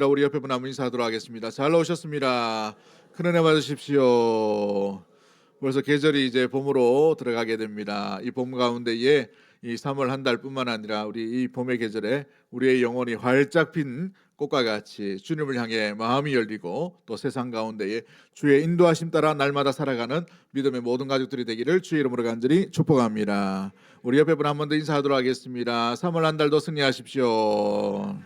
우리 옆에 분 한번 인사하도록 하겠습니다. 잘 오셨습니다. 큰 은혜 받으십시오. 벌써 계절이 이제 봄으로 들어가게 됩니다. 이 봄 가운데에 이 3월 한 달뿐만 아니라 우리 이 봄의 계절에 우리의 영혼이 활짝 핀 꽃과 같이 주님을 향해 마음이 열리고 또 세상 가운데에 주의 인도하심 따라 날마다 살아가는 믿음의 모든 가족들이 되기를 주의 이름으로 간절히 축복합니다. 우리 옆에 분 한 번 더 인사하도록 하겠습니다. 3월 한 달도 승리하십시오.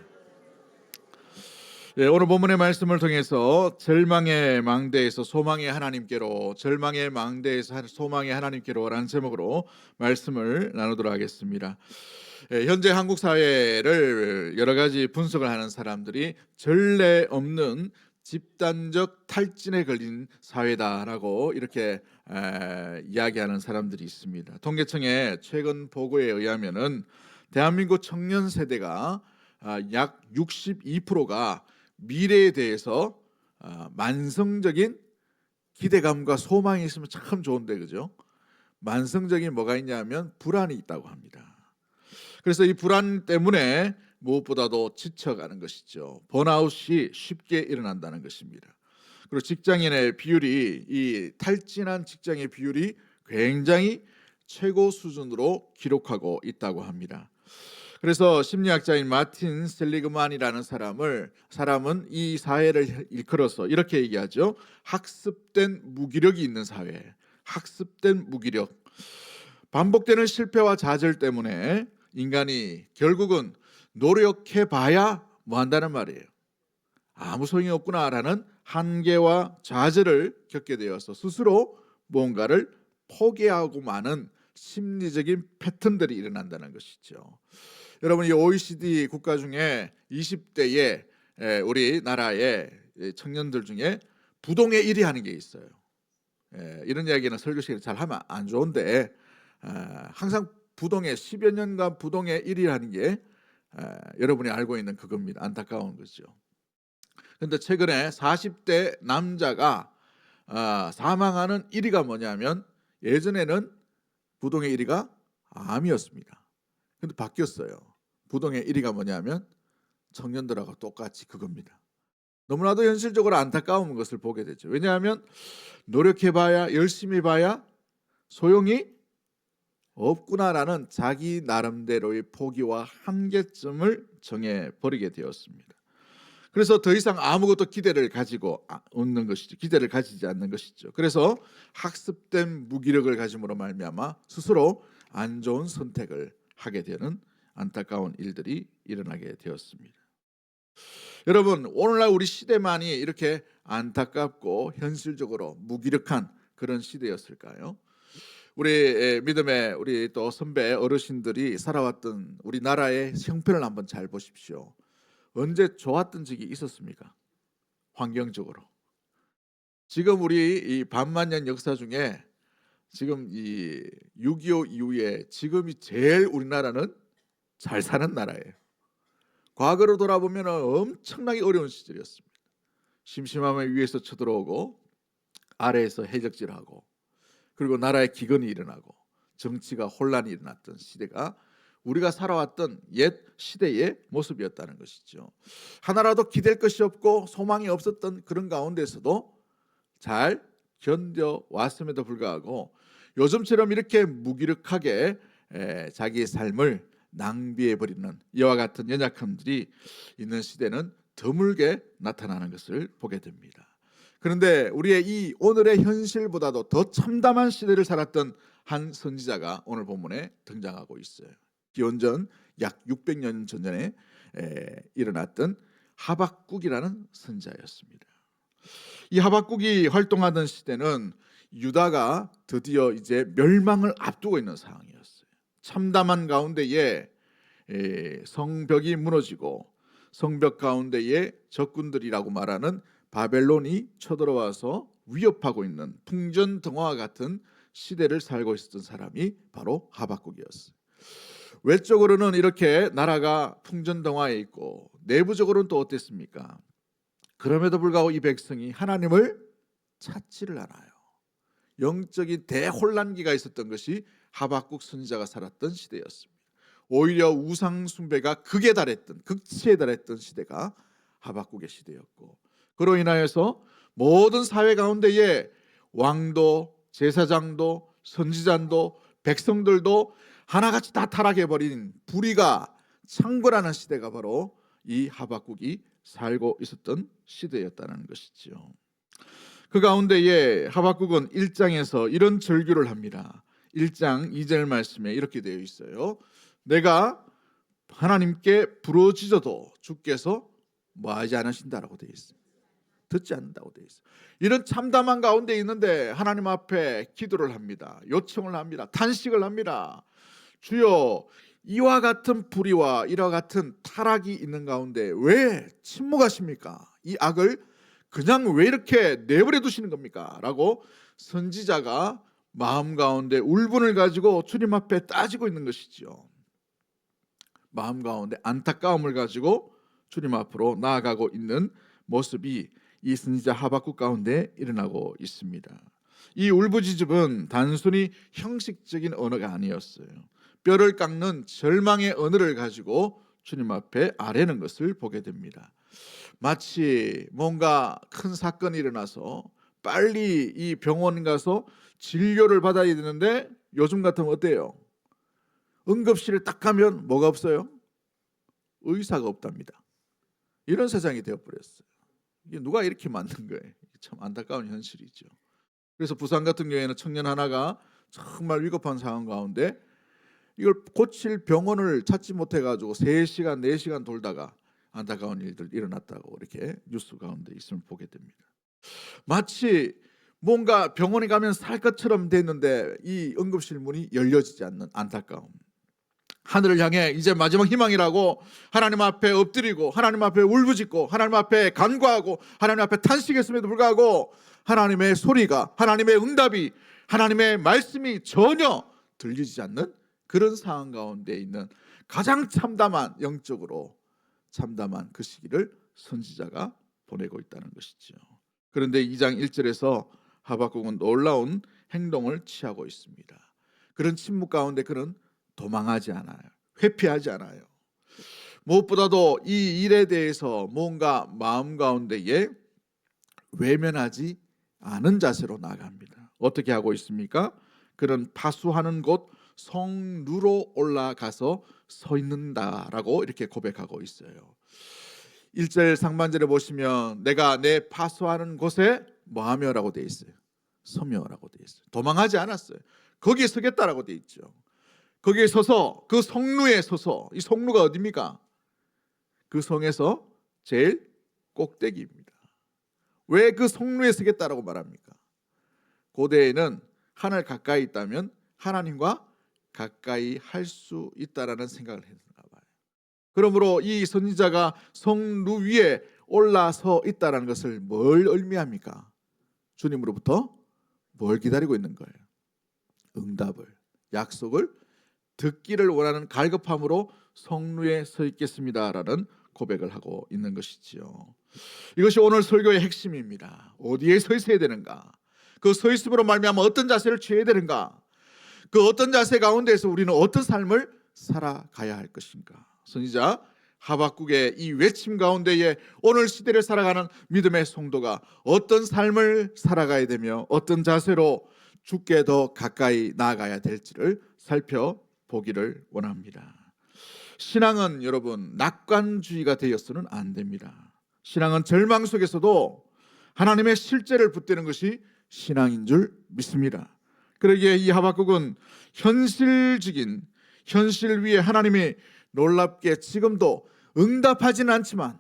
오늘 본문의 말씀을 통해서 절망의 망대에서 소망의 하나님께로, 절망의 망대에서 소망의 하나님께로라는 제목으로 말씀을 나누도록 하겠습니다. 현재 한국 사회를 여러 가지 분석을 하는 사람들이 전례 없는 집단적 탈진에 걸린 사회다라고 이렇게 이야기하는 사람들이 있습니다. 통계청의 최근 보고에 의하면은 대한민국 청년 세대가 약 62%가 미래에 대해서 만성적인 기대감과 소망이 있으면 참 좋은데, 그죠? 만성적인 뭐가 있냐면 불안이 있다고 합니다. 그래서 이 불안 때문에 무엇보다도 지쳐가는 것이죠. 번아웃이 쉽게 일어난다는 것입니다. 그리고 직장인의 비율이, 이 탈진한 직장의 비율이 굉장히 최고 수준으로 기록하고 있다고 합니다. 그래서 심리학자인 마틴 셀리그만이라는 사람은 이 사회를 일컬어서 이렇게 얘기하죠. 학습된 무기력이 있는 사회, 학습된 무기력. 반복되는 실패와 좌절 때문에 인간이 결국은 노력해봐야 뭐 한다는 말이에요. 아무 소용이 없구나라는 한계와 좌절을 겪게 되어서 스스로 무언가를 포기하고 마는 심리적인 패턴들이 일어난다는 것이죠. 여러분, 이 OECD 국가 중에 20대의 우리나라의 청년들 중에 부동의 1위 하는 게 있어요. 이런 이야기는 설교 시간에 잘 하면 안 좋은데 항상 부동의 10여 년간 부동의 1위 하는 게 여러분이 알고 있는 그겁니다. 안타까운 거죠. 그런데 최근에 40대 남자가 사망하는 1위가 뭐냐면, 예전에는 부동의 1위가 암이었습니다. 근데 바뀌었어요. 부동의 1위가 뭐냐면 청년들하고 똑같이 그겁니다. 너무나도 현실적으로 안타까운 것을 보게 되죠. 왜냐하면 노력해봐야, 열심히 봐야 소용이 없구나라는 자기 나름대로의 포기와 한계점을 정해버리게 되었습니다. 그래서 더 이상 아무것도 기대를 가지고 없는 것이죠. 기대를 가지지 않는 것이죠. 그래서 학습된 무기력을 가짐으로 말미암아 스스로 안 좋은 선택을 하게 되는 안타까운 일들이 일어나게 되었습니다. 여러분, 오늘날 우리 시대만이 이렇게 안타깝고 현실적으로 무기력한 그런 시대였을까요? 우리 믿음의 우리 또 선배 어르신들이 살아왔던 우리나라의 형편을 한번 잘 보십시오. 언제 좋았던 적이 있었습니까? 환경적으로. 지금 우리 이 반만년 역사 중에 지금 이 6.25 이후에 지금이 제일 우리나라는 잘 사는 나라예요. 과거로 돌아보면 엄청나게 어려운 시절이었습니다. 심심하면 위에서 쳐들어오고 아래에서 해적질하고, 그리고 나라의 기근이 일어나고 정치가 혼란이 일어났던 시대가 우리가 살아왔던 옛 시대의 모습이었다는 것이죠. 하나라도 기댈 것이 없고 소망이 없었던 그런 가운데서도 잘 견뎌왔음에도 불구하고 요즘처럼 이렇게 무기력하게 자기의 삶을 낭비해버리는 이와 같은 연약함들이 있는 시대는 드물게 나타나는 것을 보게 됩니다. 그런데 우리의 이 오늘의 현실보다도 더 참담한 시대를 살았던 한 선지자가 오늘 본문에 등장하고 있어요. 기원전 약 600년 전에 일어났던 하박국이라는 선지자였습니다. 이 하박국이 활동하던 시대는 유다가 드디어 이제 멸망을 앞두고 있는 상황이었어요. 참담한 가운데에 성벽이 무너지고 성벽 가운데에 적군들이라고 말하는 바벨론이 쳐들어와서 위협하고 있는 풍전등화와 같은 시대를 살고 있었던 사람이 바로 하박국이었어요. 외적으로는 이렇게 나라가 풍전등화에 있고 내부적으로는 또 어땠습니까? 그럼에도 불구하고 이 백성이 하나님을 찾지를 않아요. 영적인 대혼란기가 있었던 것이 하박국 선지자가 살았던 시대였습니다. 오히려 우상 숭배가 극에 달했던, 극치에 달했던 시대가 하박국의 시대였고, 그로 인하여서 모든 사회 가운데에 왕도, 제사장도, 선지자도, 백성들도 하나같이 다 타락해버린 불의가 창궐하는 시대가 바로 이 하박국이 살고 있었던 시대였다는 것이지요. 그 가운데에 하박국은 1장에서 이런 절규를 합니다. 1장 2절 말씀에 이렇게 되어 있어요. 내가 하나님께 부르짖어도 주께서 뭐하지 않으신다라고 되어 있어요. 듣지 않는다고 되어 있어요. 이런 참담한 가운데 있는데 하나님 앞에 기도를 합니다. 요청을 합니다. 탄식을 합니다. 주여, 이와 같은 불의와 이와 같은 타락이 있는 가운데 왜 침묵하십니까? 이 악을 그냥 왜 이렇게 내버려 두시는 겁니까? 라고 선지자가 마음 가운데 울분을 가지고 주님 앞에 따지고 있는 것이지요. 마음 가운데 안타까움을 가지고 주님 앞으로 나아가고 있는 모습이 이 선지자 하박국 가운데 일어나고 있습니다. 이 울부짖음은 단순히 형식적인 언어가 아니었어요. 뼈를 깎는 절망의 언어를 가지고 주님 앞에 아뢰는 것을 보게 됩니다. 마치 뭔가 큰 사건이 일어나서 빨리 이 병원 가서 진료를 받아야 되는데 요즘 같으면 어때요? 응급실에 딱 가면 뭐가 없어요? 의사가 없답니다. 이런 세상이 되어버렸어요. 이게 누가 이렇게 만든 거예요? 참 안타까운 현실이죠. 그래서 부산 같은 경우에는 청년 하나가 정말 위급한 상황 가운데 이걸 고칠 병원을 찾지 못해가지고 3시간, 4시간 돌다가 안타까운 일들 일어났다고 이렇게 뉴스 가운데 있으면 보게 됩니다. 마치 뭔가 병원에 가면 살 것처럼 됐는데 이 응급실 문이 열려지지 않는 안타까움. 하늘을 향해 이제 마지막 희망이라고 하나님 앞에 엎드리고 하나님 앞에 울부짖고 하나님 앞에 간구하고 하나님 앞에 탄식했음에도 불구하고 하나님의 소리가, 하나님의 응답이, 하나님의 말씀이 전혀 들리지 않는 그런 상황 가운데 있는 가장 참담한, 영적으로 참담한 그 시기를 선지자가 보내고 있다는 것이죠. 그런데 2장 1절에서 하박국은 놀라운 행동을 취하고 있습니다. 그런 침묵 가운데 그는 도망하지 않아요. 회피하지 않아요. 무엇보다도 이 일에 대해서 뭔가 마음 가운데에 외면하지 않은 자세로 나아갑니다. 어떻게 하고 있습니까? 그는 파수하는 곳 성루로 올라가서 서 있는다라고 이렇게 고백하고 있어요. 1절 상반절에 보시면 내가 내 파수하는 곳에 뭐하며라고 되어 있어요. 서며라고 되어 있어요. 도망하지 않았어요. 거기에 서겠다라고 되어 있죠. 거기에 서서 그 성루에 서서, 이 성루가 어디입니까? 그 성에서 제일 꼭대기입니다. 왜 그 성루에 서겠다라고 말합니까? 고대에는 하늘 가까이 있다면 하나님과 가까이 할 수 있다라는 생각을 했나 봐요. 그러므로 이 선지자가 성루 위에 올라서 있다라는 것을 뭘 의미합니까? 주님으로부터 뭘 기다리고 있는 거예요? 응답을, 약속을 듣기를 원하는 갈급함으로 성루에 서 있겠습니다라는 고백을 하고 있는 것이지요. 이것이 오늘 설교의 핵심입니다. 어디에 서 있어야 되는가? 그 서 있음으로 말미암아 어떤 자세를 취해야 되는가? 그 어떤 자세 가운데에서 우리는 어떤 삶을 살아가야 할 것인가? 선지자 하박국의 이 외침 가운데에 오늘 시대를 살아가는 믿음의 성도가 어떤 삶을 살아가야 되며 어떤 자세로 주께 더 가까이 나아가야 될지를 살펴보기를 원합니다. 신앙은 여러분 낙관주의가 되어서는 안 됩니다. 신앙은 절망 속에서도 하나님의 실제를 붙드는 것이 신앙인 줄 믿습니다. 그러기에 이 하박국은 현실적인 현실 위에 하나님이 놀랍게 지금도 응답하지는 않지만,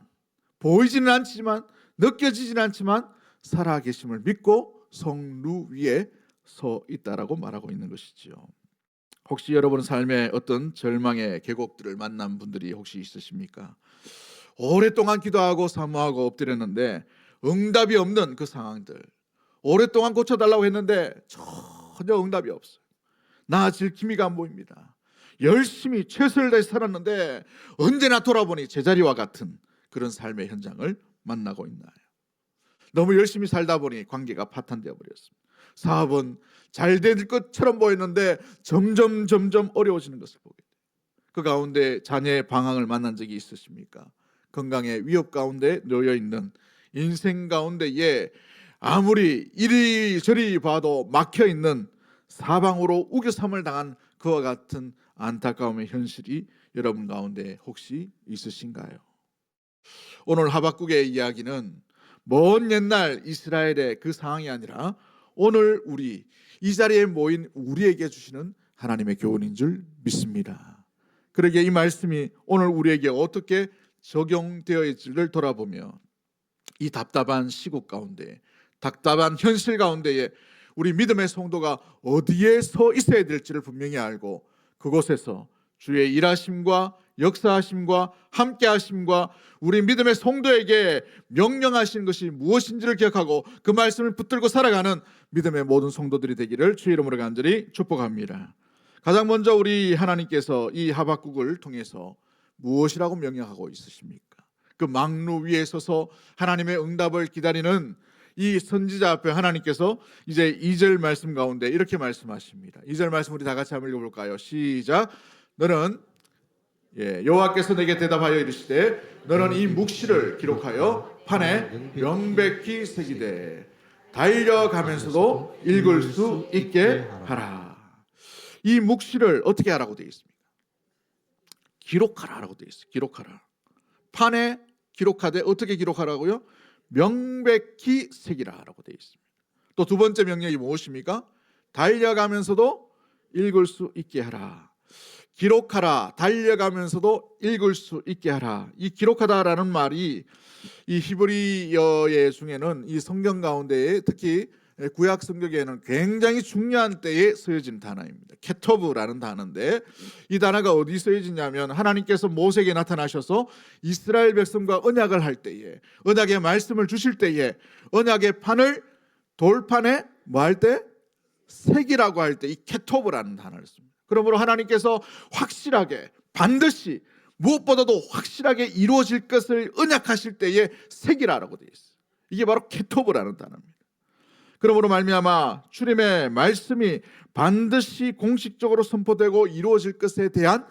보이지는 않지만, 느껴지지는 않지만 살아계심을 믿고 성루 위에 서 있다라고 말하고 있는 것이지요. 혹시 여러분 삶에 어떤 절망의 계곡들을 만난 분들이 혹시 있으십니까? 오랫동안 기도하고 사모하고 엎드렸는데 응답이 없는 그 상황들, 오랫동안 고쳐달라고 했는데 전혀 응답이 없어요. 나아질 기미가 안 보입니다. 열심히 최선을 다해 살았는데 언제나 돌아보니 제자리와 같은 그런 삶의 현장을 만나고 있나요? 너무 열심히 살다 보니 관계가 파탄되어 버렸습니다. 사업은 잘 될 것처럼 보였는데 점점 어려워지는 것을 보게 돼요. 그 가운데 자녀의 방황을 만난 적이 있으십니까? 건강의 위협 가운데 놓여 있는 인생 가운데에 아무리 이리저리 봐도 막혀 있는 사방으로 우겨삼을 당한 그와 같은 안타까움의 현실이 여러분 가운데 혹시 있으신가요? 오늘 하박국의 이야기는 먼 옛날 이스라엘의 그 상황이 아니라 오늘 우리 이 자리에 모인 우리에게 주시는 하나님의 교훈인 줄 믿습니다. 그러기에 이 말씀이 오늘 우리에게 어떻게 적용되어 있을지를 돌아보며 이 답답한 시국 가운데, 답답한 현실 가운데에 우리 믿음의 성도가 어디에 서 있어야 될지를 분명히 알고 그곳에서 주의 일하심과 역사하심과 함께하심과 우리 믿음의 성도에게 명령하신 것이 무엇인지를 기억하고 그 말씀을 붙들고 살아가는 믿음의 모든 성도들이 되기를 주의 이름으로 간절히 축복합니다. 가장 먼저 우리 하나님께서 이 하박국을 통해서 무엇이라고 명령하고 있으십니까? 그 망루 위에 서서 하나님의 응답을 기다리는 이 선지자 앞에 하나님께서 이제 2절 말씀 가운데 이렇게 말씀하십니다. 2절 말씀 우리 다 같이 한번 읽어볼까요? 시작. 너는 여호와께서 내게 대답하여 이르시되 너는 이 묵시를 기록하여 판에 명백히 새기되 달려가면서도 읽을 수 있게 하라. 이 묵시를 어떻게 하라고 되어 있습니까? 기록하라라고 되어 있어요. 기록하라. 판에 기록하되 어떻게 기록하라고요? 명백히 새기라라고 되어 있습니다. 또 두 번째 명령이 무엇입니까? 달려가면서도 읽을 수 있게 하라. 기록하라. 달려가면서도 읽을 수 있게 하라. 이 기록하다라는 말이 이 히브리어의 중에는 이 성경 가운데에 특히 구약 성경에는 굉장히 중요한 때에 쓰여진 단어입니다. 케토브라는 단어인데 이 단어가 어디 쓰여지냐면 하나님께서 모세에게 나타나셔서 이스라엘 백성과 언약을 할 때에, 언약의 말씀을 주실 때에 언약의 판을 돌판에 뭐 할 때? 색이라고 할 때 이 케토브라는 단어를 씁니다. 그러므로 하나님께서 확실하게 반드시 무엇보다도 확실하게 이루어질 것을 언약하실 때에 색이라고 되어 있어요. 이게 바로 케토브라는 단어입니다. 그러므로 말미암아 주님의 말씀이 반드시 공식적으로 선포되고 이루어질 것에 대한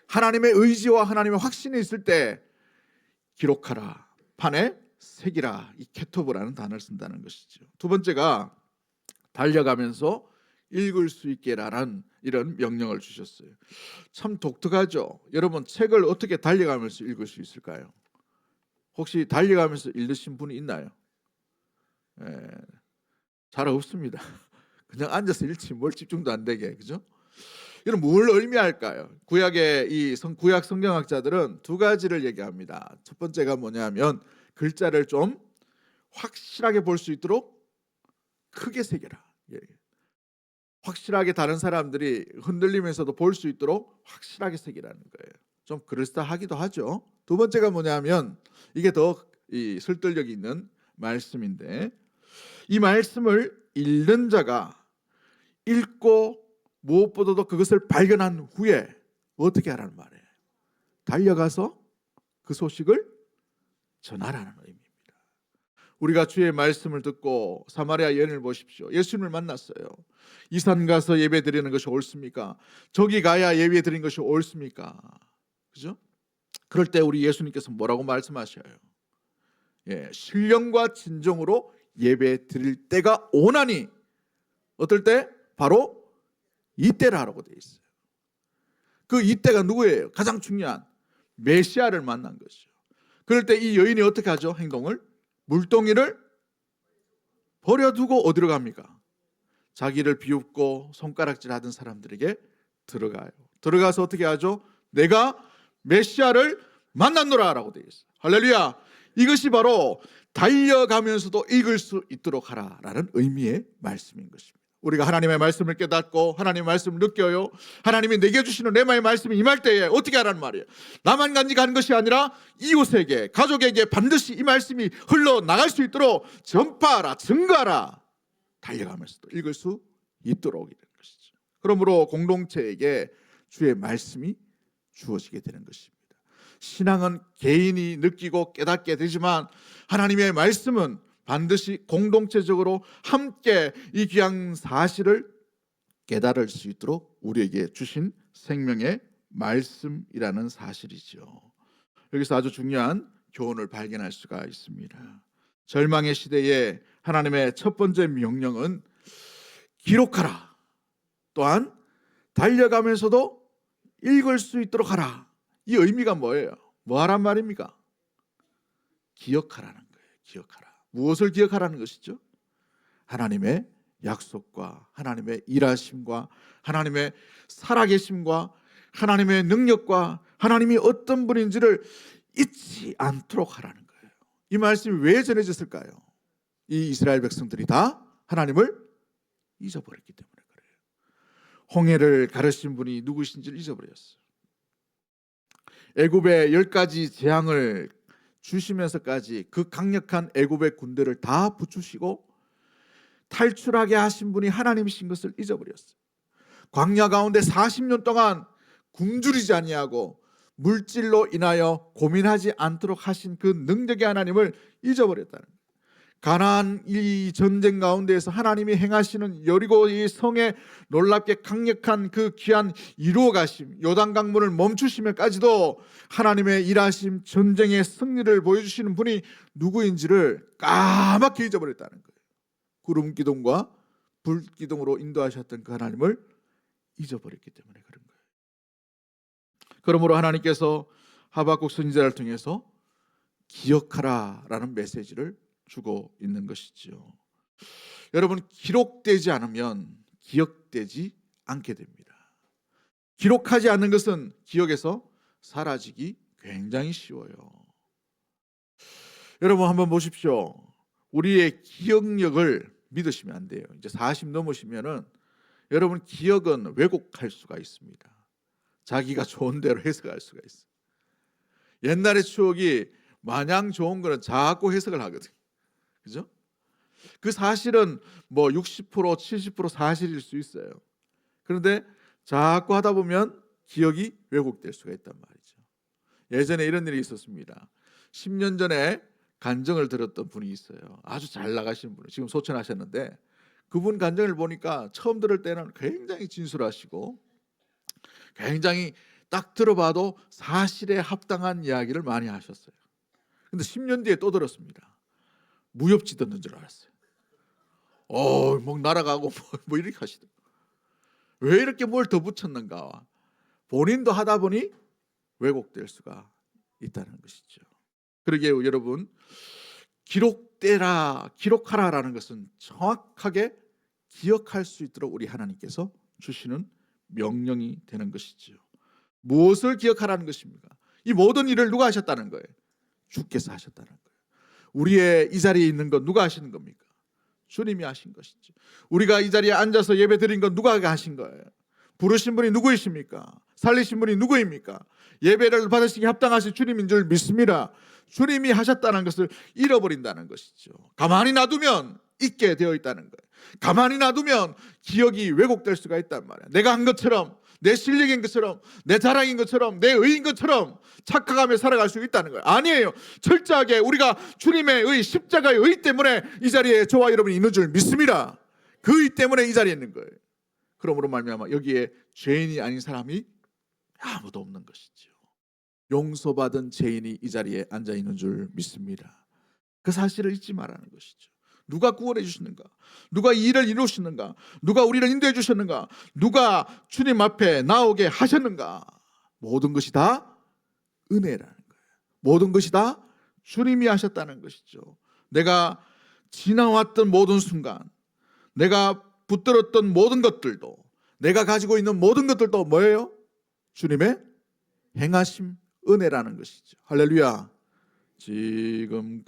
하나님의 의지와 하나님의 확신이 있을 때 기록하라, 판에 새기라, 이 케토브라는 단어를 쓴다는 것이죠. 두 번째가 달려가면서 읽을 수 있게라는 이런 명령을 주셨어요. 참 독특하죠. 여러분 책을 어떻게 달려가면서 읽을 수 있을까요? 혹시 달려가면서 읽으신 분이 있나요? 잘 없습니다. 그냥 앉아서 읽지 뭘 집중도 안 되게, 그죠? 이건 뭘 의미할까요? 구약의 구약 성경학자들은 두 가지를 얘기합니다. 첫 번째가 뭐냐면 글자를 좀 확실하게 볼 수 있도록 크게 새겨라. 확실하게 다른 사람들이 흔들리면서도 볼 수 있도록 확실하게 새기라는 거예요. 좀 그럴싸하기도 하죠. 두 번째가 뭐냐면 이게 더 설득력 있는 말씀인데 이 말씀을 읽는 자가 읽고 무엇보다도 그것을 발견한 후에 어떻게 하라는 말이에요? 달려가서 그 소식을 전하라는 의미입니다. 우리가 주의 말씀을 듣고 사마리아 여인을 보십시오. 예수님을 만났어요. 이 산 가서 예배 드리는 것이 옳습니까? 저기 가야 예배 드리는 것이 옳습니까? 그죠? 그럴 때 우리 예수님께서 뭐라고 말씀하셔요? 신령과 진정으로 예배 드릴 때가 오나니 어떨 때? 바로 이때라 하라고 되어 있어요. 그 이때가 누구예요? 가장 중요한 메시아를 만난 것이죠. 그럴 때 이 여인이 어떻게 하죠? 행동을? 물동이를 버려두고 어디로 갑니까? 자기를 비웃고 손가락질 하던 사람들에게 들어가요. 들어가서 어떻게 하죠? 내가 메시아를 만났노라 라고 되어 있어요. 할렐루야. 이것이 바로 달려가면서도 읽을 수 있도록 하라라는 의미의 말씀인 것입니다. 우리가 하나님의 말씀을 깨닫고 하나님의 말씀을 느껴요. 하나님이 내게 주시는 레마의 말씀이 임할 때에 어떻게 하라는 말이에요? 나만 간직하는 것이 아니라 이웃에게, 가족에게 반드시 이 말씀이 흘러나갈 수 있도록 전파하라, 증거하라. 달려가면서도 읽을 수 있도록 이런 것이죠. 그러므로 공동체에게 주의 말씀이 주어지게 되는 것입니다. 신앙은 개인이 느끼고 깨닫게 되지만 하나님의 말씀은 반드시 공동체적으로 함께 이 귀한 사실을 깨달을 수 있도록 우리에게 주신 생명의 말씀이라는 사실이죠. 여기서 아주 중요한 교훈을 발견할 수가 있습니다. 절망의 시대에 하나님의 첫 번째 명령은 기록하라. 또한 달려가면서도 읽을 수 있도록 하라. 이 의미가 뭐예요? 뭐 하란 말입니까? 기억하라는 거예요. 기억하라. 무엇을 기억하라는 것이죠? 하나님의 약속과 하나님의 일하심과 하나님의 살아계심과 하나님의 능력과 하나님이 어떤 분인지를 잊지 않도록 하라는 거예요. 이 말씀이 왜 전해졌을까요? 이 이스라엘 백성들이 다 하나님을 잊어버렸기 때문에 그래요. 홍해를 가르신 분이 누구신지를 잊어버렸어요. 애굽에 10가지 재앙을 주시면서까지 그 강력한 애굽의 군대를 다 붙이시고 탈출하게 하신 분이 하나님이신 것을 잊어버렸어요. 광야 가운데 40년 동안 굶주리지 아니하고 물질로 인하여 고민하지 않도록 하신 그 능력의 하나님을 잊어버렸다는 거예요. 가나안 이 전쟁 가운데에서 하나님이 행하시는 여리고 이 성에 놀랍게 강력한 그 귀한 이루어 가심, 요단 강물을 멈추시면까지도 하나님의 일하심, 전쟁의 승리를 보여주시는 분이 누구인지를 까맣게 잊어버렸다는 거예요. 구름 기둥과 불 기둥으로 인도하셨던 그 하나님을 잊어버렸기 때문에 그런 거예요. 그러므로 하나님께서 하박국 선지자를 통해서 기억하라라는 메시지를 주고 있는 것이죠. 여러분, 기록되지 않으면 기억되지 않게 됩니다. 기록하지 않는 것은 기억에서 사라지기 굉장히 쉬워요. 여러분 한번 보십시오. 우리의 기억력을 믿으시면 안 돼요. 이제 40 넘으시면은 여러분 기억은 왜곡할 수가 있습니다. 자기가 좋은 대로 해석할 수가 있어요. 옛날의 추억이 마냥 좋은 거는 자꾸 해석을 하거든요. 그죠? 그 사실은 뭐 60%, 70% 사실일 수 있어요. 그런데 자꾸 하다 보면 기억이 왜곡될 수가 있단 말이죠. 예전에 이런 일이 있었습니다. 10년 전에 간증을 들었던 분이 있어요. 아주 잘 나가신 분이 지금 소천하셨는데 그분 간증을 보니까 처음 들을 때는 굉장히 진솔하시고 굉장히 딱 들어봐도 사실에 합당한 이야기를 많이 하셨어요. 근데 10년 뒤에 또 들었습니다. 무협지 듣는 줄 알았어요. 막 날아가고 뭐 이렇게 하시더라고요. 왜 이렇게 뭘 더 붙였는가? 본인도 하다 보니 왜곡될 수가 있다는 것이죠. 그러게 여러분, 기록하라라는 것은 정확하게 기억할 수 있도록 우리 하나님께서 주시는 명령이 되는 것이죠. 무엇을 기억하라는 것입니까? 이 모든 일을 누가 하셨다는 거예요? 주께서 하셨다는 거예요. 우리의 이 자리에 있는 건 누가 하시는 겁니까? 주님이 하신 것이죠. 우리가 이 자리에 앉아서 예배 드린 건 누가 하신 거예요? 부르신 분이 누구이십니까? 살리신 분이 누구입니까? 예배를 받으시기 합당하신 주님인 줄 믿습니다. 주님이 하셨다는 것을 잃어버린다는 것이죠. 가만히 놔두면 잊게 되어 있다는 거예요. 가만히 놔두면 기억이 왜곡될 수가 있단 말이에요. 내가 한 것처럼, 내 실력인 것처럼, 내 자랑인 것처럼, 내 의인 것처럼 착각하며 살아갈 수 있다는 거예요. 아니에요. 철저하게 우리가 주님의 의, 십자가의 의 때문에 이 자리에 저와 여러분이 있는 줄 믿습니다. 그 의 때문에 이 자리에 있는 거예요. 그러므로 말미암아 여기에 죄인이 아닌 사람이 아무도 없는 것이죠. 용서받은 죄인이 이 자리에 앉아 있는 줄 믿습니다. 그 사실을 잊지 말라는 것이죠. 누가 구원해 주시는가? 누가 이 일을 이루시는가? 누가 우리를 인도해 주셨는가? 누가 주님 앞에 나오게 하셨는가? 모든 것이 다 은혜라는 거예요. 모든 것이 다 주님이 하셨다는 것이죠. 내가 지나왔던 모든 순간, 내가 붙들었던 모든 것들도, 내가 가지고 있는 모든 것들도 뭐예요? 주님의 행하심 은혜라는 것이죠. 할렐루야.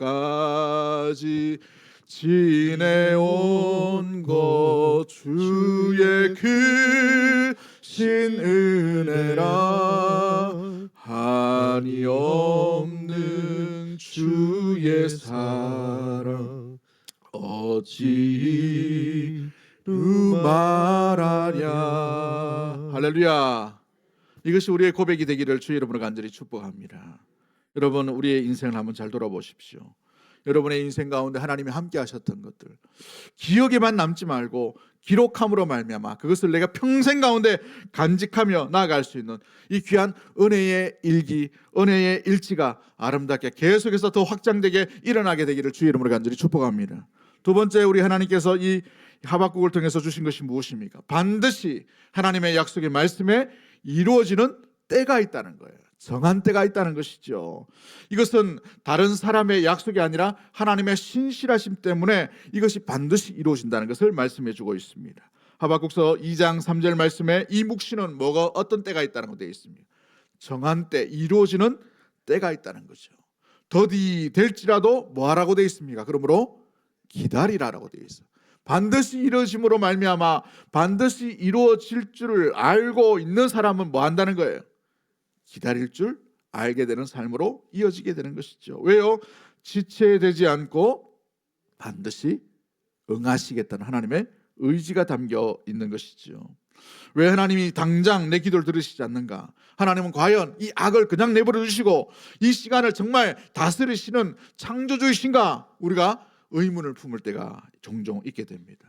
지금까지 지내온 것 주의 크신 은혜라 한이 없는 주의 사랑 어찌 말하랴. 할렐루야. 이것이 우리의 고백이 되기를 주 여러분을 간절히 축복합니다. 여러분, 우리의 인생을 한번 잘 돌아보십시오. 여러분의 인생 가운데 하나님이 함께 하셨던 것들 기억에만 남지 말고 기록함으로 말미암아 그것을 내가 평생 가운데 간직하며 나아갈 수 있는 이 귀한 은혜의 일기, 은혜의 일지가 아름답게 계속해서 더 확장되게 일어나게 되기를 주의 이름으로 간절히 축복합니다. 두 번째, 우리 하나님께서 이 하박국을 통해서 주신 것이 무엇입니까? 반드시 하나님의 약속의 말씀에 이루어지는 때가 있다는 거예요. 정한 때가 있다는 것이죠. 이것은 다른 사람의 약속이 아니라 하나님의 신실하심 때문에 이것이 반드시 이루어진다는 것을 말씀해 주고 있습니다. 하박국서 2장 3절 말씀에 이 묵시는 뭐가 어떤 때가 있다는 거 되어 있습니다. 정한 때, 이루어지는 때가 있다는 거죠. 더디 될지라도 뭐하라고 되어 있습니까? 그러므로 기다리라라고 되어 있어요. 반드시 이루어짐으로 말미암아 반드시 이루어질 줄을 알고 있는 사람은 뭐 한다는 거예요? 기다릴 줄 알게 되는 삶으로 이어지게 되는 것이죠. 왜요? 지체되지 않고 반드시 응하시겠다는 하나님의 의지가 담겨 있는 것이죠. 왜 하나님이 당장 내 기도를 들으시지 않는가? 하나님은 과연 이 악을 그냥 내버려 두시고 이 시간을 정말 다스리시는 창조주이신가? 우리가 의문을 품을 때가 종종 있게 됩니다.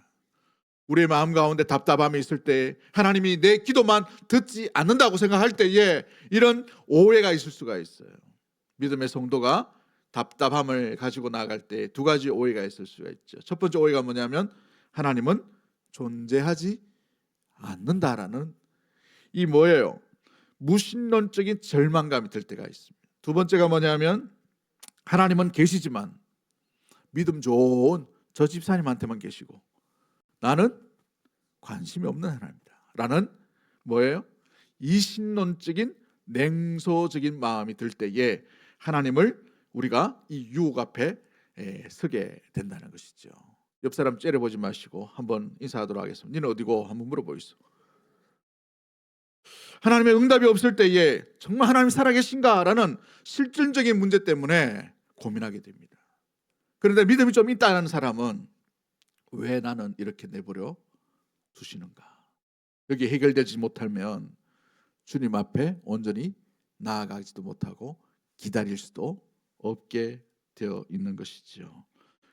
우리의 마음 가운데 답답함이 있을 때, 하나님이 내 기도만 듣지 않는다고 생각할 때에 이런 오해가 있을 수가 있어요. 믿음의 성도가 답답함을 가지고 나아갈 때 두 가지 오해가 있을 수가 있죠. 첫 번째 오해가 뭐냐면 하나님은 존재하지 않는다라는 이 뭐예요? 무신론적인 절망감이 들 때가 있습니다. 두 번째가 뭐냐면 하나님은 계시지만 믿음 좋은 저 집사님한테만 계시고 나는 관심이 없는 하나님이다 라는 뭐예요? 이신론적인 냉소적인 마음이 들 때에 하나님을 우리가 이 유혹 앞에 서게 된다는 것이죠. 옆 사람 째려보지 마시고 한번 인사하도록 하겠습니다. 니는 어디고? 한번 물어보이소. 하나님의 응답이 없을 때에 정말 하나님이 살아계신가? 라는 실질적인 문제 때문에 고민하게 됩니다. 그런데 믿음이 좀 있다는 사람은 왜 나는 이렇게 내버려 두시는가? 여기 해결되지 못하면 주님 앞에 온전히 나아가지도 못하고 기다릴 수도 없게 되어 있는 것이죠.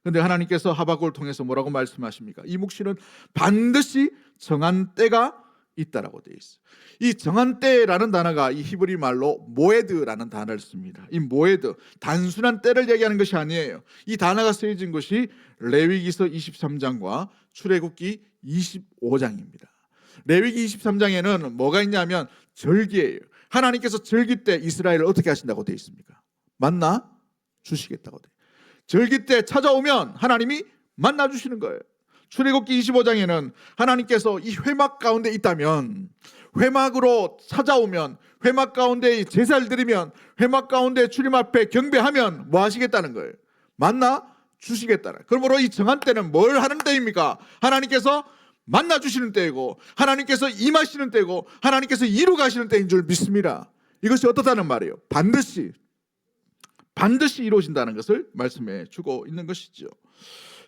그런데 하나님께서 하박국을 통해서 뭐라고 말씀하십니까? 이 묵시는 반드시 정한 때가 있다라고 되어 있어요. 이 정한 때라는 단어가 이 히브리 말로 모에드라는 단어를 씁니다. 이 모에드, 단순한 때를 얘기하는 것이 아니에요. 이 단어가 쓰여진 것이 레위기서 23장과 출애굽기 25장입니다. 레위기 23장에는 뭐가 있냐면 절기예요. 하나님께서 절기 때 이스라엘을 어떻게 하신다고 되어 있습니까? 만나 주시겠다고 되어 있어요. 절기 때 찾아오면 하나님이 만나 주시는 거예요. 출애굽기 25장에는 하나님께서 이 회막 가운데 있다면, 회막으로 찾아오면, 회막 가운데 제사를 드리면, 회막 가운데 주님 앞에 경배하면 뭐 하시겠다는 거예요? 만나 주시겠다는. 그러므로 이 정한 때는 뭘 하는 때입니까? 하나님께서 만나 주시는 때이고 하나님께서 임하시는 때고 하나님께서 이루 가시는 때인 줄 믿습니다. 이것이 어떻다는 말이에요? 반드시 이루어진다는 것을 말씀해 주고 있는 것이죠.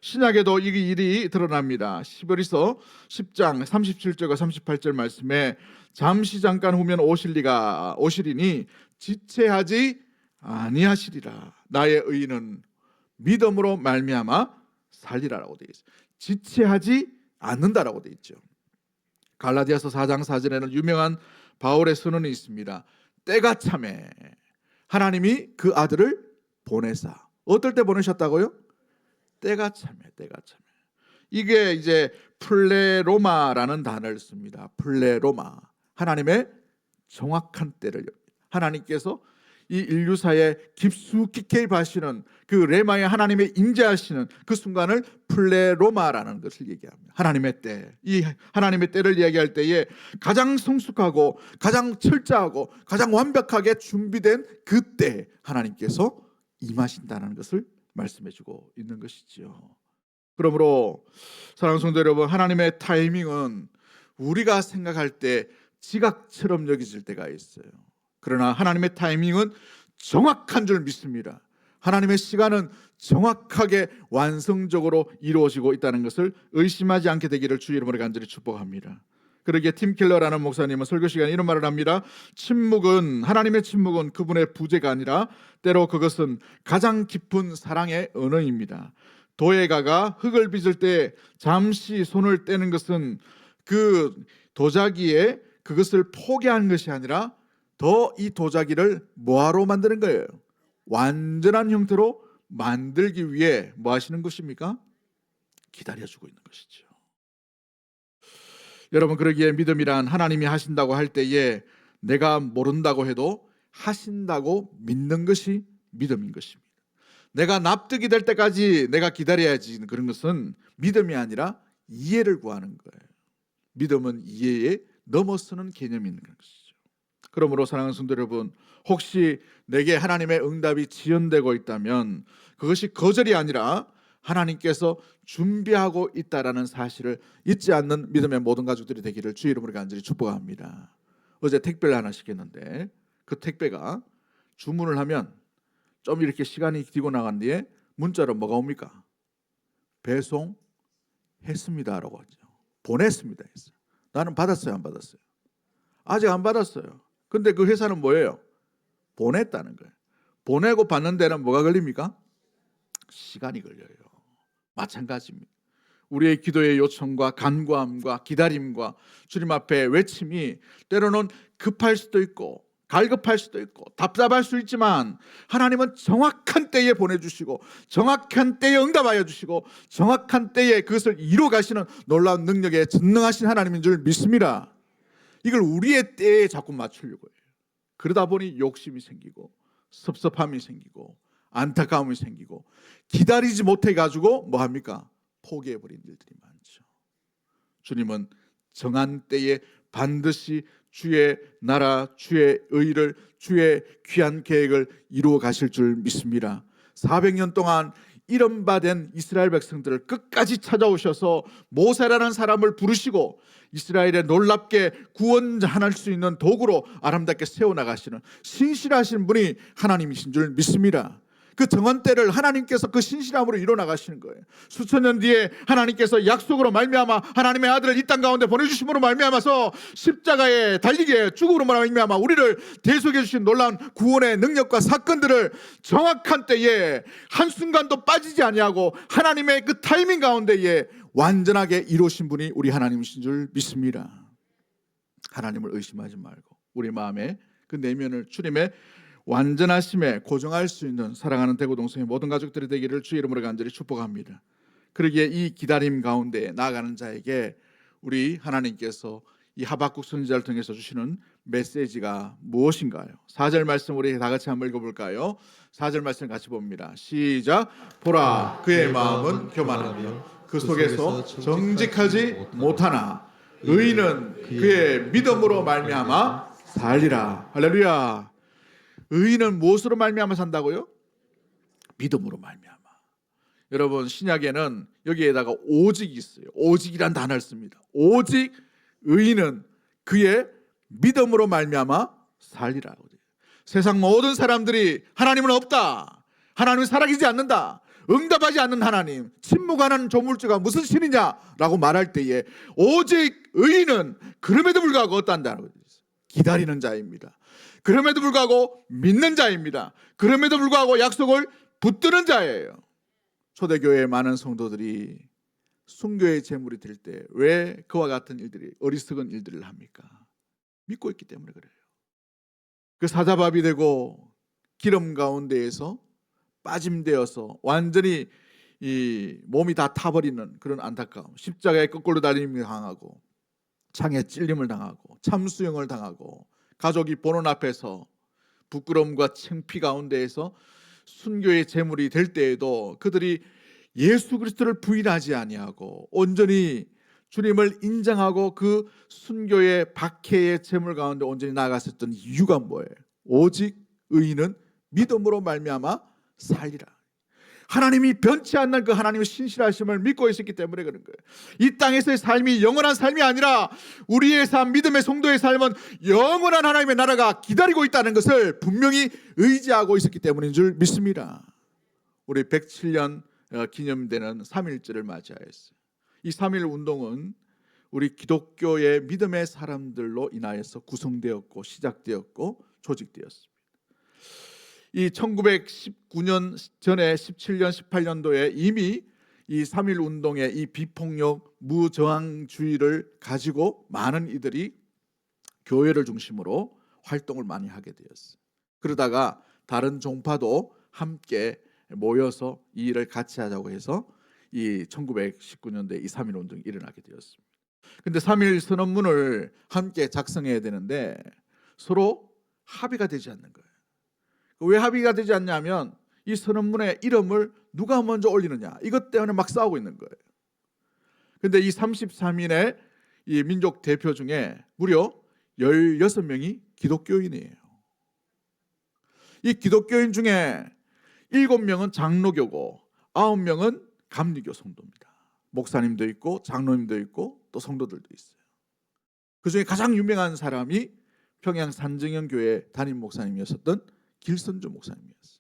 신약에도 이 일이 드러납니다. 히브리서 10장 37절과 38절 말씀에 잠시 잠깐 후면 오시리니 지체하지 아니하시리라. 나의 의인은 믿음으로 말미암아 살리라라고 되어 있어요. 지체하지 않는다라고 되어 있죠. 갈라디아서 4장 4절에는 유명한 바울의 선언이 있습니다. 때가 참에 하나님이 그 아들을 보내사. 어떨 때 보내셨다고요? 때가 참에. 이게 이제 플레로마라는 단어를 씁니다. 플레로마. 하나님의 정확한 때를, 하나님께서 이 인류사에 깊숙이 개입하시는 그 레마의 하나님의 임재하시는 그 순간을 플레로마라는 것을 얘기합니다. 하나님의 때. 이 하나님의 때를 이야기할 때에 가장 성숙하고 가장 철저하고 가장 완벽하게 준비된 그때 하나님께서 임하신다는 것을 말씀해주고 있는 것이지요. 그러므로 사랑하는 성도 여러분, 하나님의 타이밍은 우리가 생각할 때 지각처럼 여겨질 때가 있어요. 그러나 하나님의 타이밍은 정확한 줄 믿습니다. 하나님의 시간은 정확하게 완성적으로 이루어지고 있다는 것을 의심하지 않게 되기를 주의 이름으로 간절히 축복합니다. 그러기에 팀 켈러라는 목사님은 설교 시간에 이런 말을 합니다. 하나님의 침묵은 그분의 부재가 아니라 때로 그것은 가장 깊은 사랑의 언어입니다. 도예가가 흙을 빚을 때 잠시 손을 떼는 것은 그 도자기에 그것을 포기하는 것이 아니라 더 이 도자기를 뭐하러 만드는 거예요? 완전한 형태로 만들기 위해 뭐 하시는 것입니까? 기다려주고 있는 것이죠. 여러분, 그러기에 믿음이란 하나님이 하신다고 할 때에 내가 모른다고 해도 하신다고 믿는 것이 믿음인 것입니다. 내가 납득이 될 때까지 내가 기다려야지. 그런 것은 믿음이 아니라 이해를 구하는 거예요. 믿음은 이해에 넘어서는 개념이 있는 것이죠. 그러므로 사랑하는 성도 여러분, 혹시 내게 하나님의 응답이 지연되고 있다면 그것이 거절이 아니라 하나님께서 준비하고 있다라는 사실을 잊지 않는 믿음의 모든 가족들이 되기를 주의 이름으로 간절히 축복합니다. 어제 택배를 하나 시켰는데 그 택배가 주문을 하면 좀 이렇게 시간이 뒤고 나간 뒤에 문자로 뭐가 옵니까? 배송했습니다라고 하죠. 보냈습니다 했어요. 나는 받았어요, 안 받았어요? 아직 안 받았어요. 근데 그 회사는 뭐예요? 보냈다는 거예요. 보내고 받는 데는 뭐가 걸립니까? 시간이 걸려요. 마찬가지입니다. 우리의 기도의 요청과 간구함과 기다림과 주님 앞에 외침이 때로는 급할 수도 있고 갈급할 수도 있고 답답할 수 있지만 하나님은 정확한 때에 보내주시고 정확한 때에 응답하여 주시고 정확한 때에 그것을 이루어 가시는 놀라운 능력에 전능하신 하나님인 줄 믿습니다. 이걸 우리의 때에 자꾸 맞추려고 해요. 그러다 보니 욕심이 생기고 섭섭함이 생기고 안타까움이 생기고 기다리지 못해가지고 뭐합니까? 포기해버린 일들이 많죠. 주님은 정한 때에 반드시 주의 나라, 주의 의를, 주의 귀한 계획을 이루어 가실 줄 믿습니다. 400년 동안 이른바된 이스라엘 백성들을 끝까지 찾아오셔서 모세라는 사람을 부르시고 이스라엘에 놀랍게 구원할 수 있는 도구로 아름답게 세워나가시는 신실하신 분이 하나님이신 줄 믿습니다. 그 정한 때를 하나님께서 그 신실함으로 이뤄나가시는 거예요. 수천 년 뒤에 하나님께서 약속으로 말미암아 하나님의 아들을 이 땅 가운데 보내주심으로 말미암아서 십자가에 달리게 죽음으로 말미암아 우리를 대속해 주신 놀라운 구원의 능력과 사건들을 정확한 때에 한순간도 빠지지 아니하고 하나님의 그 타이밍 가운데에 완전하게 이루신 분이 우리 하나님이신 줄 믿습니다. 하나님을 의심하지 말고 우리 마음에 그 내면을 주님의 완전하심에 고정할 수 있는 사랑하는 대구동성의 모든 가족들이 되기를 주의 이름으로 간절히 축복합니다. 그러기에 이 기다림 가운데 나아가는 자에게 우리 하나님께서 이 하박국 선지자를 통해서 주시는 메시지가 무엇인가요? 4절 말씀 우리 다 같이 한번 읽어볼까요? 4절 말씀 같이 봅니다. 시작. 보라 그의 마음은 교만하며 그 속에서 정직하지 못하나 의인은 그의 믿음으로 말미암아 살리라. 할렐루야. 의인은 무엇으로 말미암아 산다고요? 믿음으로 말미암아. 여러분 신약에는 여기에다가 오직이 있어요. 오직이란 단어를 씁니다. 오직 의인은 그의 믿음으로 말미암아 살리라고. 세상 모든 사람들이 하나님은 없다, 하나님은 살아계시지 않는다, 응답하지 않는 하나님, 침묵하는 조물주가 무슨 신이냐라고 말할 때에 오직 의인은 그럼에도 불구하고 어떠한다라고 있어요. 기다리는 자입니다. 그럼에도 불구하고 믿는 자입니다. 그럼에도 불구하고 약속을 붙드는 자예요. 초대교회의 많은 성도들이 순교의 제물이 될 때 왜 그와 같은 일들이 어리석은 일들을 합니까? 믿고 있기 때문에 그래요. 그 사자밥이 되고 기름 가운데에서 빠짐되어서 완전히 이 몸이 다 타버리는 그런 안타까움, 십자가에 거꾸로 달림을 당하고 창에 찔림을 당하고 참수형을 당하고 가족이 보는 앞에서 부끄러움과 창피 가운데에서 순교의 제물이 될 때에도 그들이 예수 그리스도를 부인하지 아니하고 온전히 주님을 인정하고 그 순교의 박해의 제물 가운데 온전히 나아갔었던 이유가 뭐예요? 오직 의인은 믿음으로 말미암아 살리라. 하나님이 변치 않는 그 하나님의 신실하심을 믿고 있었기 때문에 그런 거예요. 이 땅에서의 삶이 영원한 삶이 아니라 우리의 삶, 믿음의 성도의 삶은 영원한 하나님의 나라가 기다리고 있다는 것을 분명히 의지하고 있었기 때문인 줄 믿습니다. 우리 107년 기념되는 3.1절을 맞이하였어요. 이 3.1 운동은 우리 기독교의 믿음의 사람들로 인하여서 구성되었고 시작되었고 조직되었습니다. 이 1919년 전에 17년, 18년도에 이미 이 3.1 운동의 이 비폭력 무저항주의를 가지고 많은 이들이 교회를 중심으로 활동을 많이 하게 되었어요. 그러다가 다른 종파도 함께 모여서 이 일을 같이 하자고 해서 이 1919년도에 이 3.1 운동이 일어나게 되었습니다. 근데 3.1 선언문을 함께 작성해야 되는데 서로 합의가 되지 않는 거예요. 왜 합의가 되지 않냐면 이 선언문의 이름을 누가 먼저 올리느냐 이것 때문에 막 싸우고 있는 거예요. 근데 이 33인의 이 민족 대표 중에 무려 16명이 기독교인이에요. 이 기독교인 중에 7명은 장로교고 9명은 감리교 성도입니다. 목사님도 있고 장로님도 있고 또 성도들도 있어요. 그 중에 가장 유명한 사람이 평양 산정형교회 담임 목사님이었던 길선주 목사님이었어요.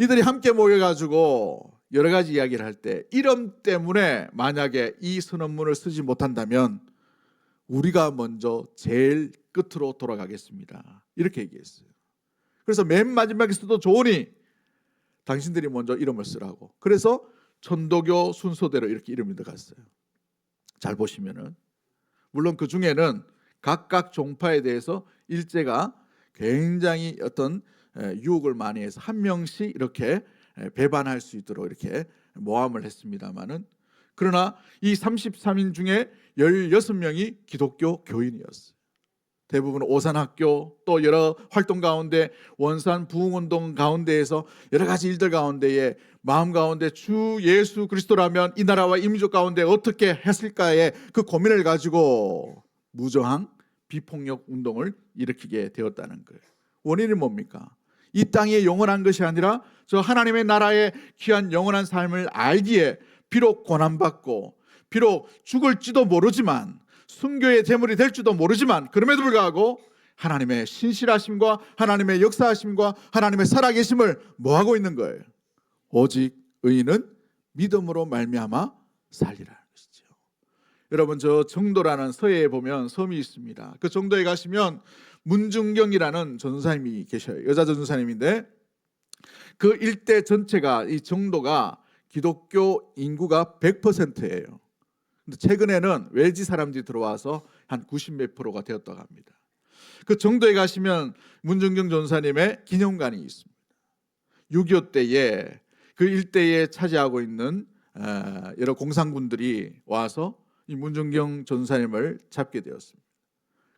이들이 함께 모여가지고 여러 가지 이야기를 할 때 이름 때문에 만약에 이 선언문을 쓰지 못한다면 우리가 먼저 제일 끝으로 돌아가겠습니다. 이렇게 얘기했어요. 그래서 맨 마지막에 써도 좋으니 당신들이 먼저 이름을 쓰라고. 그래서 천도교 순서대로 이렇게 이름이 들어갔어요. 잘 보시면은 물론 그 중에는 각각 종파에 대해서 일제가 굉장히 어떤 유혹을 많이 해서 한 명씩 이렇게 배반할 수 있도록 이렇게 모함을 했습니다만은 그러나 이 33인 중에 16명이 기독교 교인이었어요. 대부분 오산학교 또 여러 활동 가운데 원산 부흥운동 가운데에서 여러 가지 일들 가운데에 마음 가운데 주 예수 그리스도라면 이 나라와 이 민족 가운데 어떻게 했을까의 그 고민을 가지고 무저항 비폭력 운동을 일으키게 되었다는 거예요. 원인이 뭡니까? 이 땅이 영원한 것이 아니라 저 하나님의 나라의 귀한 영원한 삶을 알기에 비록 고난받고 비록 죽을지도 모르지만 순교의 제물이 될지도 모르지만 그럼에도 불구하고 하나님의 신실하심과 하나님의 역사하심과 하나님의 살아계심을 뭐하고 있는 거예요? 오직 의인은 믿음으로 말미암아 살리라는 것이죠. 여러분 저 정도라는 서해에 보면 섬이 있습니다. 그 정도에 가시면 문중경이라는 전도사님이 계셔요. 여자 전도사님인데 그 일대 전체가 이 정도가 기독교 인구가 100%예요. 근데 최근에는 외지 사람들이 들어와서 한 90몇 프로가 되었다고 합니다. 그 정도에 가시면 문중경 전사님의 기념관이 있습니다. 6.25 때에 그 일대에 차지하고 있는 여러 공산군들이 와서 이 문중경 전사님을 잡게 되었습니다.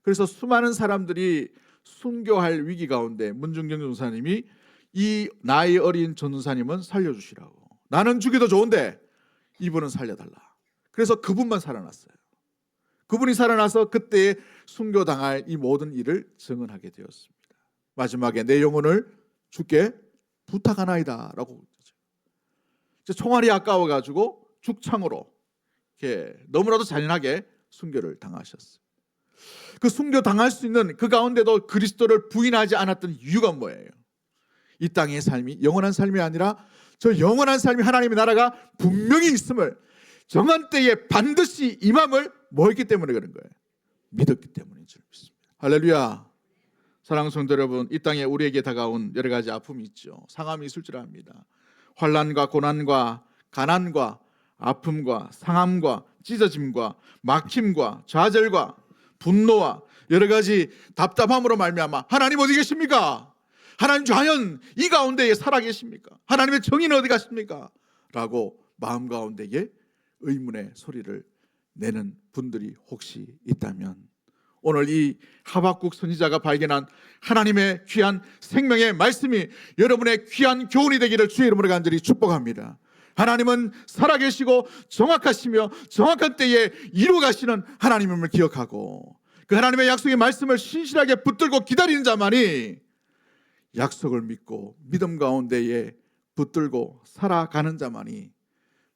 그래서 수많은 사람들이 순교할 위기 가운데 문중경 전사님이 이 나이 어린 전사님은 살려주시라고. 나는 죽여도 좋은데 이분은 살려달라. 그래서 그분만 살아났어요. 그분이 살아나서 그때 순교당할 이 모든 일을 증언하게 되었습니다. 마지막에 내 영혼을 주께 부탁하나이다 라고 총알이 아까워가지고 죽창으로 이렇게 너무나도 잔인하게 순교를 당하셨어요. 그 순교 당할 수 있는 그 가운데도 그리스도를 부인하지 않았던 이유가 뭐예요? 이 땅의 삶이 영원한 삶이 아니라 저 영원한 삶이 하나님의 나라가 분명히 있음을 정한 때에 반드시 임함을 뭐했기 때문에 그런 거예요? 믿었기 때문인 줄 믿습니다. 할렐루야. 사랑하는 성도 여러분, 이 땅에 우리에게 다가온 여러 가지 아픔이 있죠. 상함이 있을 줄 압니다. 환난과 고난과 가난과 아픔과 상함과 찢어짐과 막힘과 좌절과 분노와 여러 가지 답답함으로 말미암아 하나님 어디 계십니까? 하나님 과연 이 가운데에 살아계십니까? 하나님의 정의는 어디 가십니까? 라고 마음 가운데에 의문의 소리를 내는 분들이 혹시 있다면 오늘 이 하박국 선지자가 발견한 하나님의 귀한 생명의 말씀이 여러분의 귀한 교훈이 되기를 주의 이름으로 간절히 축복합니다. 하나님은 살아계시고 정확하시며 정확한 때에 이루어가시는 하나님임을 기억하고 그 하나님의 약속의 말씀을 신실하게 붙들고 기다리는 자만이 약속을 믿고 믿음 가운데에 붙들고 살아가는 자만이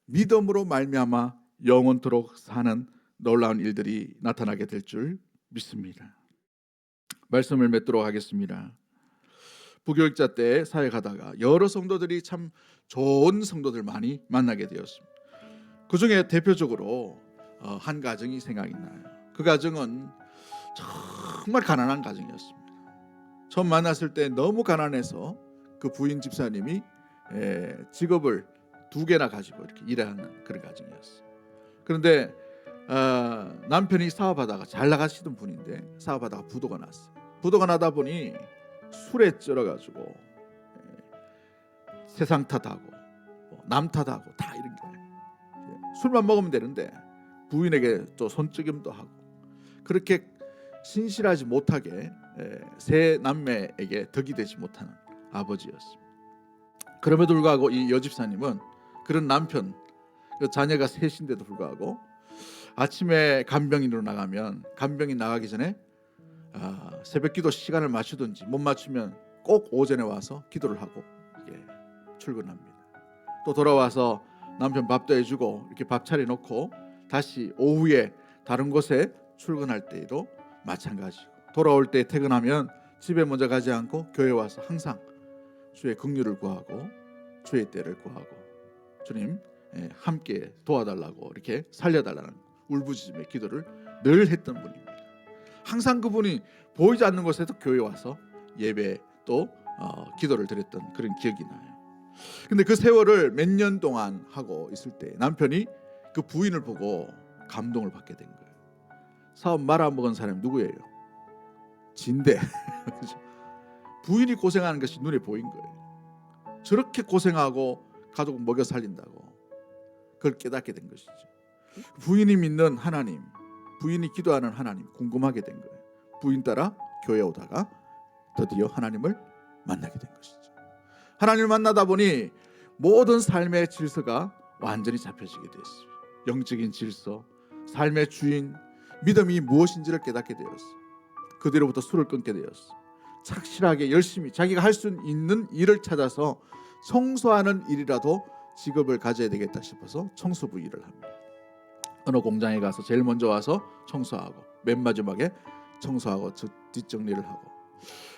믿음으로 말미암아 영원토록 사는 놀라운 일들이 나타나게 될 줄 믿습니다. 말씀을 맺도록 하겠습니다. 부교육자 때 사역하다가 여러 성도들이 참 좋은 성도들 많이 만나게 되었습니다. 그 중에 대표적으로 한 가정이 생각이 나요. 그 가정은 정말 가난한 가정이었습니다. 처음 만났을 때 너무 가난해서 그 부인 집사님이 직업을 2개나 가지고 이렇게 일하는 그런 가정이었어요. 그런데 남편이 사업하다가 잘 나가시던 분인데 사업하다가 부도가 났어요. 부도가 나다 보니 술에 쩔어가지고 세상 탓하고 남 탓하고 다 이런 거예요. 술만 먹으면 되는데 부인에게 또 손찌검도 하고 그렇게 신실하지 못하게 세 남매에게 덕이 되지 못하는 아버지였습니다. 그럼에도 불구하고 이 여집사님은 그런 남편, 자녀가 셋인데도 불구하고 아침에 간병인으로 나가면 간병인 나가기 전에 새벽기도 시간을 맞추든지 못 맞추면 꼭 오전에 와서 기도를 하고 출근합니다. 또 돌아와서 남편 밥도 해주고 이렇게 밥 차려놓고 다시 오후에 다른 곳에 출근할 때에도 마찬가지고 돌아올 때 퇴근하면 집에 먼저 가지 않고 교회 와서 항상 주의 긍휼을 구하고 주의 때를 구하고 주님 함께 도와달라고 이렇게 살려달라는 울부짖음의 기도를 늘 했던 분입니다. 항상 그분이 보이지 않는 곳에도 교회 와서 예배 또 기도를 드렸던 그런 기억이 나요. 근데 그 세월을 몇 년 동안 하고 있을 때 남편이 그 부인을 보고 감동을 받게 된 거예요. 사업 말아먹은 사람이 누구예요? 진대. 부인이 고생하는 것이 눈에 보인 거예요. 저렇게 고생하고 가족 먹여 살린다고 그걸 깨닫게 된 것이죠. 부인이 믿는 하나님, 부인이 기도하는 하나님 궁금하게 된 거예요. 부인 따라 교회 오다가 드디어 하나님을 만나게 된 것이죠. 하나님을 만나다 보니 모든 삶의 질서가 완전히 잡혀지게 됐어요. 영적인 질서, 삶의 주인, 믿음이 무엇인지를 깨닫게 되었어요. 그 뒤로부터 술을 끊게 되었어요. 착실하게 열심히 자기가 할 수 있는 일을 찾아서 청소하는 일이라도 직업을 가져야 되겠다 싶어서 청소부 일을 합니다. 어느 공장에 가서 제일 먼저 와서 청소하고 맨 마지막에 청소하고 뒷정리를 하고.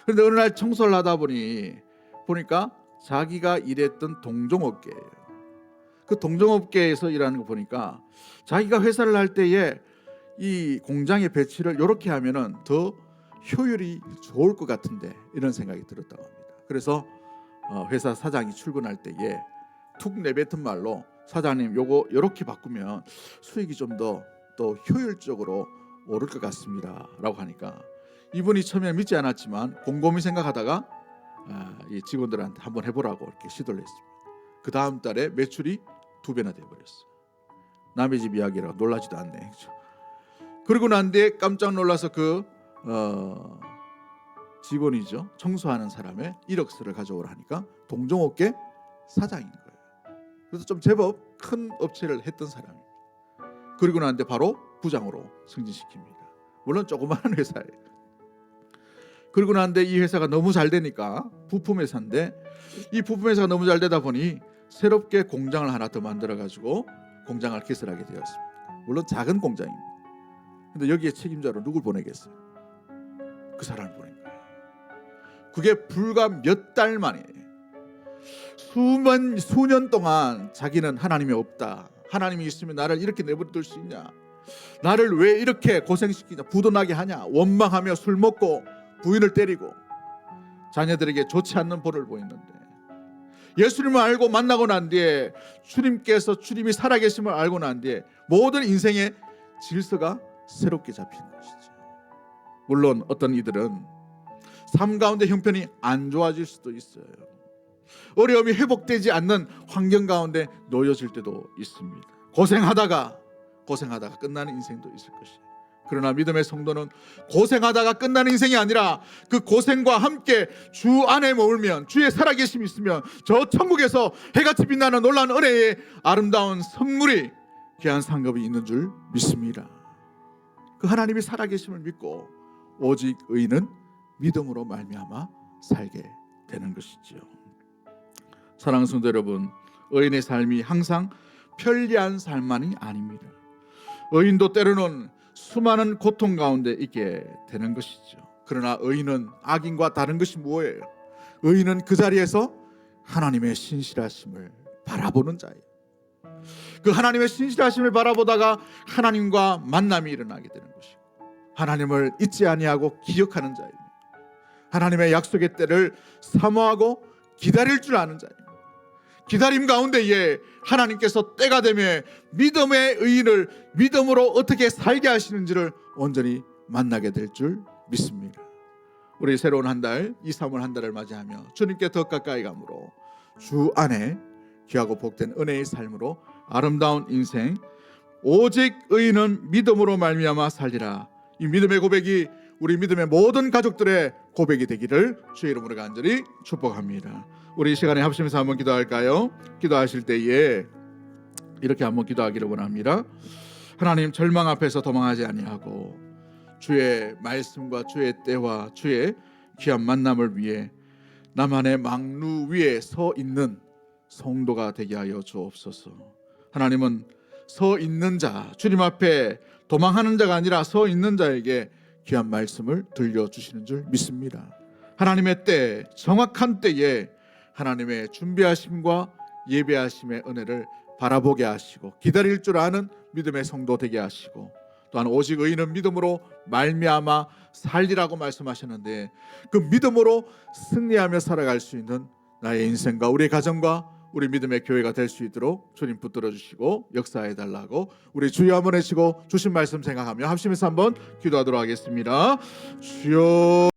그런데 어느 날 청소를 하다 보니까 자기가 일했던 동종업계예요. 그 동종업계에서 일하는 거 보니까 자기가 회사를 할 때에 이 공장의 배치를 이렇게 하면은 더 효율이 좋을 것 같은데 이런 생각이 들었다고 합니다. 그래서 회사 사장이 출근할 때에 툭 내뱉은 말로 사장님 요거 이렇게 바꾸면 수익이 좀 더 효율적으로 오를 것 같습니다 라고 하니까 이분이 처음에 믿지 않았지만 곰곰이 생각하다가 이 직원들한테 한번 해보라고 이렇게 시도를 했습니다. 그 다음 달에 매출이 2배나 돼버렸어요. 남의 집 이야기라 놀라지도 않네. 그러고 난 뒤에 깜짝 놀라서 그 직원이죠. 청소하는 사람의 이력서를 가져오라 하니까 동종업계 사장인 거예요. 그래서 좀 제법 큰 업체를 했던 사람입니다. 그리고 난 뒤에 바로 부장으로 승진시킵니다. 물론 조그마한 회사예요. 그리고 난 뒤에 이 회사가 너무 잘 되니까 부품 회사인데 이 부품 회사가 너무 잘 되다 보니 새롭게 공장을 하나 더 만들어 가지고 공장을 개설하게 되었습니다. 물론 작은 공장입니다. 근데 여기에 책임자로 누굴 보내겠어요? 그 사람을 보낸 거예요. 그게 불과 몇 달 만에 수년 동안 자기는 하나님이 없다. 하나님이 있으면 나를 이렇게 내버려둘 수 있냐? 나를 왜 이렇게 고생시키냐? 부도나게 하냐? 원망하며 술 먹고 부인을 때리고 자녀들에게 좋지 않는 벌을 보였는데 예수님을 알고 만나고 난 뒤에 주님이 살아계심을 알고 난 뒤에 모든 인생의 질서가 새롭게 잡힌 것이죠. 물론 어떤 이들은 삶 가운데 형편이 안 좋아질 수도 있어요. 어려움이 회복되지 않는 환경 가운데 놓여질 때도 있습니다. 고생하다가 끝나는 인생도 있을 것이에요. 그러나 믿음의 성도는 고생하다가 끝나는 인생이 아니라 그 고생과 함께 주 안에 머물면 주의 살아계심이 있으면 저 천국에서 해같이 빛나는 놀라운 은혜의 아름다운 선물이 귀한 상급이 있는 줄 믿습니다. 그 하나님이 살아계심을 믿고 오직 의인은 믿음으로 말미암아 살게 되는 것이지요. 사랑하는 성도 여러분, 의인의 삶이 항상 편리한 삶만이 아닙니다. 의인도 때로는 수많은 고통 가운데 있게 되는 것이죠. 그러나 의인은 악인과 다른 것이 뭐예요? 의인은 그 자리에서 하나님의 신실하심을 바라보는 자예요. 그 하나님의 신실하심을 바라보다가 하나님과 만남이 일어나게 되는 것이고, 하나님을 잊지 아니하고 기억하는 자입니다. 하나님의 약속의 때를 사모하고 기다릴 줄 아는 자입니다. 기다림 가운데에 하나님께서 때가 되면 믿음의 의인을 믿음으로 어떻게 살게 하시는지를 온전히 만나게 될 줄 믿습니다. 우리 새로운 한 달, 이 3월 한 달을 맞이하며 주님께 더 가까이 감으로 주 안에 귀하고 복된 은혜의 삶으로 아름다운 인생, 오직 의인은 믿음으로 말미암아 살리라, 이 믿음의 고백이 우리 믿음의 모든 가족들의 고백이 되기를 주의 이름으로 간절히 축복합니다. 우리 이 시간에 합심해서 한번 기도할까요? 기도하실 때에 이렇게 한번 기도하기를 원합니다. 하나님, 절망 앞에서 도망하지 아니하고 주의 말씀과 주의 때와 주의 귀한 만남을 위해 나만의 망루 위에 서 있는 성도가 되게 하여 주옵소서. 하나님은 서 있는 자, 주님 앞에 도망하는 자가 아니라 서 있는 자에게 귀한 말씀을 들려주시는 줄 믿습니다. 하나님의 때, 정확한 때에 하나님의 준비하심과 예배하심의 은혜를 바라보게 하시고 기다릴 줄 아는 믿음의 성도 되게 하시고, 또한 오직 의인은 믿음으로 말미암아 살리라고 말씀하셨는데, 그 믿음으로 승리하며 살아갈 수 있는 나의 인생과 우리 가정과 우리 믿음의 교회가 될 수 있도록 주님 붙들어 주시고 역사해 달라고 우리 주여 한번 외치고 주신 말씀 생각하며 합심해서 한번 기도하도록 하겠습니다. 주여.